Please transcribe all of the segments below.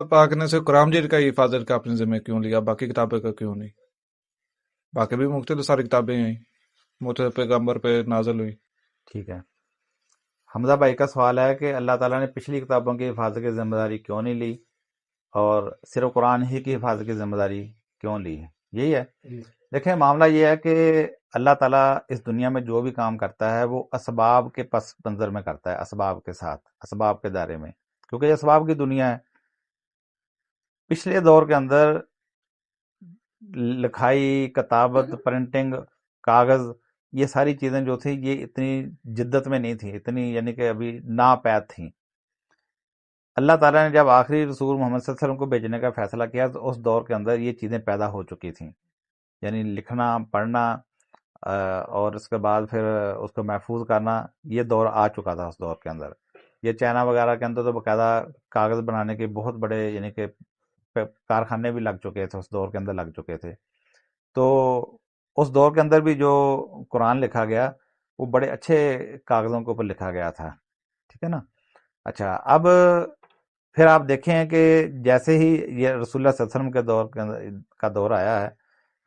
پاک نے سے قرآن مجید کا حفاظت کا اپنے ذمہ کیوں لیا، باقی کتابیں کا کیوں نہیں؟ باقی بھی مختلف ساری کتابیں ہیں مختلف پیغمبر پہ نازل ہوئی۔ ٹھیک ہے، حمزہ بھائی کا سوال ہے کہ اللہ تعالیٰ نے پچھلی کتابوں کی حفاظت کی ذمہ داری کیوں نہیں لی اور صرف قرآن ہی کی حفاظت کی ذمہ داری کیوں لی ہے؟ یہی ہے۔ دیکھیں، معاملہ یہ ہے کہ اللہ تعالیٰ اس دنیا میں جو بھی کام کرتا ہے وہ اسباب کے پس منظر میں کرتا ہے، اسباب کے ساتھ، اسباب کے دائرے میں، کیونکہ یہ اسباب کی دنیا ہے۔ پچھلے دور کے اندر لکھائی، کتابت، پرنٹنگ، کاغذ، یہ ساری چیزیں جو تھی یہ اتنی جدت میں نہیں تھی، اتنی یعنی کہ ابھی ناپید تھیں۔ اللہ تعالیٰ نے جب آخری رسول محمد صلی اللہ علیہ وسلم کو بھیجنے کا فیصلہ کیا تو اس دور کے اندر یہ چیزیں پیدا ہو چکی تھیں، یعنی لکھنا، پڑھنا، اور اس کے بعد پھر اس کو محفوظ کرنا، یہ دور آ چکا تھا اس دور کے اندر۔ یہ چائنا وغیرہ کے اندر تو باقاعدہ کاغذ بنانے کے بہت بڑے یعنی کہ کارخانے بھی لگ چکے تھے، اس دور کے اندر لگ چکے تھے۔ تو اس دور کے اندر بھی جو قرآن لکھا گیا وہ بڑے اچھے کاغذوں کے اوپر لکھا گیا تھا، ٹھیک ہے نا۔ اچھا، اب پھر آپ دیکھیں کہ جیسے ہی یہ رسول اللہ صلی اللہ علیہ وسلم کا دور آیا ہے،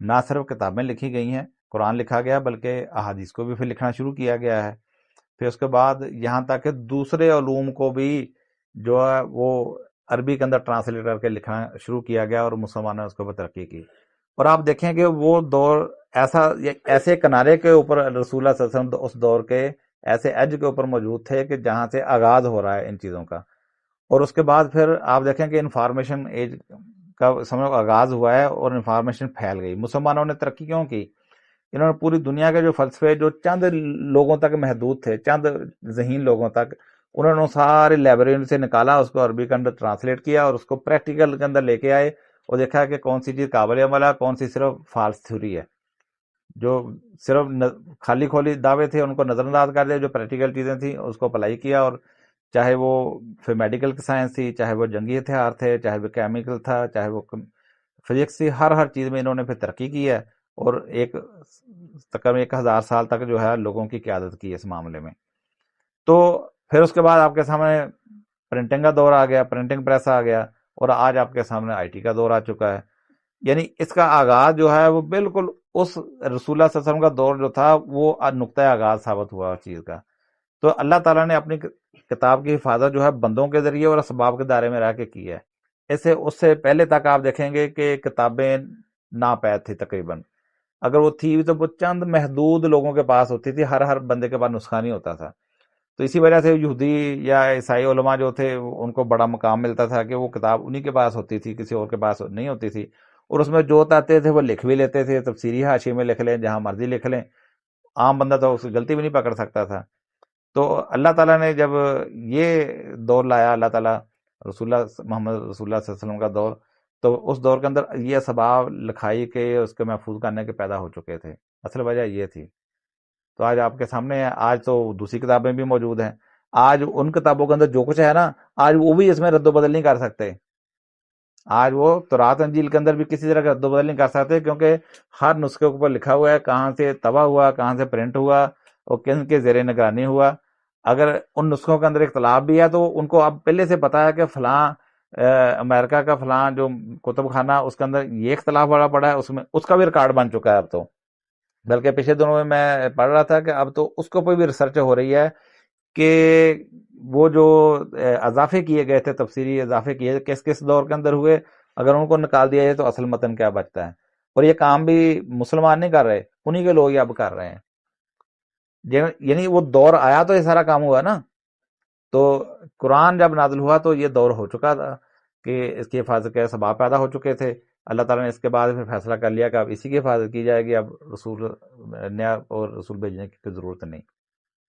نہ صرف کتابیں لکھی گئی ہیں، قرآن لکھا گیا، بلکہ احادیث کو بھی پھر لکھنا شروع کیا گیا ہے۔ پھر اس کے بعد یہاں تک کہ دوسرے علوم کو بھی جو ہے وہ عربی کے اندر ٹرانسلیٹ کر کے لکھنا شروع کیا گیا اور مسلمانوں نے اس کے اوپر ترقی کی۔ اور آپ دیکھیں کہ وہ دور ایسے کنارے کے اوپر رسول اللہ صلی اللہ علیہ وسلم اس دور کے ایسے ایج کے اوپر موجود تھے کہ جہاں سے آغاز ہو رہا ہے ان چیزوں کا۔ اور اس کے بعد پھر آپ دیکھیں کہ انفارمیشن ایج کا سمجھو آغاز ہوا ہے اور انفارمیشن پھیل گئی۔ مسلمانوں نے ترقی کیوں کی؟ انہوں نے پوری دنیا کے جو فلسفے جو چند لوگوں تک محدود تھے، چند ذہین لوگوں تک، انہوں نے سارے لائبریری سے نکالا، اس کو عربی کے اندر ٹرانسلیٹ کیا اور اس کو پریکٹیکل کے اندر لے کے آئے اور دیکھا کہ کون سی چیز قابل عمل ہے، کون سی صرف فالس تھیوری ہے۔ جو صرف خالی کھولی دعوے تھے ان کو نظر انداز کر دیا، جو پریکٹیکل چیزیں تھیں اس کو اپلائی کیا، اور چاہے وہ پھر میڈیکل سائنس تھی، چاہے وہ جنگی ہتھیار تھے، چاہے وہ کیمیکل تھا، چاہے وہ فزکس تھی، ہر چیز میں انہوں نے پھر ترقی کی ہے اور تقریباً 1000 سال تک جو ہے لوگوں کی قیادت کی اس معاملے میں۔ تو پھر اس کے بعد آپ کے سامنے پرنٹنگ کا دور آ گیا، پرنٹنگ پریس آ گیا، اور آج آپ کے سامنے آئی ٹی کا دور آ چکا ہے۔ یعنی اس کا آغاز جو ہے وہ بالکل اس رسول اللہ صلی اللہ علیہ وسلم کا دور جو تھا وہ نقطۂ آغاز ثابت ہوا اس چیز کا۔ تو اللہ تعالیٰ نے اپنی کتاب کی حفاظت جو ہے بندوں کے ذریعے اور اسباب کے دائرے میں رہ کے کی ہے۔ اس سے پہلے تک آپ دیکھیں گے کہ کتابیں ناپید تھی تقریباً، اگر وہ تھی تو وہ چند محدود لوگوں کے پاس ہوتی تھی، ہر بندے کے پاس نسخہ نہیں ہوتا تھا۔ تو اسی وجہ سے یہودی یا عیسائی علماء جو تھے ان کو بڑا مقام ملتا تھا کہ وہ کتاب انہی کے پاس ہوتی تھی، کسی اور کے پاس نہیں ہوتی تھی، اور اس میں جو آتے تھے وہ لکھ بھی لیتے تھے، تفسیری حاشیے میں لکھ لیں، جہاں مرضی لکھ لیں، عام بندہ تو اس کی غلطی بھی نہیں پکڑ سکتا تھا۔ تو اللہ تعالیٰ نے جب یہ دور لایا، اللہ تعالیٰ محمد رسول اللہ صلی اللہ علیہ وسلم کا دور، تو اس دور کے اندر یہ اسباب لکھائی کے اس کے محفوظ کرنے کے پیدا ہو چکے تھے، اصل وجہ یہ تھی۔ تو آج آپ کے سامنے ہے، آج تو دوسری کتابیں بھی موجود ہیں، آج ان کتابوں کے اندر جو کچھ ہے نا، آج وہ بھی اس میں رد و بدل نہیں کر سکتے۔ آج وہ تورات انجیل کے اندر بھی کسی طرح کا رد و بدل نہیں کر سکتے، کیونکہ ہر نسخے کے اوپر لکھا ہوا ہے کہاں سے طبع ہوا، کہاں سے پرنٹ ہوا اور کن کے زیر نگرانی ہوا۔ اگر ان نسخوں کے اندر اختلاف بھی ہے تو ان کو اب پہلے سے پتا ہے کہ فلاں امریکہ کا فلاں جو کتب خانہ اس کے اندر یہ اختلاف بڑا پڑا ہے، اس میں اس کا بھی ریکارڈ بن چکا ہے اب تو۔ بلکہ پچھلے دنوں میں پڑھ رہا تھا کہ اب تو اس کے اوپر بھی ریسرچ ہو رہی ہے کہ وہ جو اضافے کیے گئے تھے، تفسیری اضافے کیے کس دور کے اندر ہوئے، اگر ان کو نکال دیا جائے تو اصل متن کیا بچتا ہے۔ اور یہ کام بھی مسلمان نہیں کر رہے، انہی کے لوگ اب کر رہے ہیں۔ یعنی وہ دور آیا تو یہ سارا کام ہوا نا۔ تو قرآن جب نازل ہوا تو یہ دور ہو چکا تھا کہ اس کی حفاظت کے اسباب پیدا ہو چکے تھے۔ اللہ تعالیٰ نے اس کے بعد پھر فیصلہ کر لیا کہ اب اسی کی حفاظت کی جائے گی، اب رسول نیا اور رسول بھیجنے کی ضرورت نہیں۔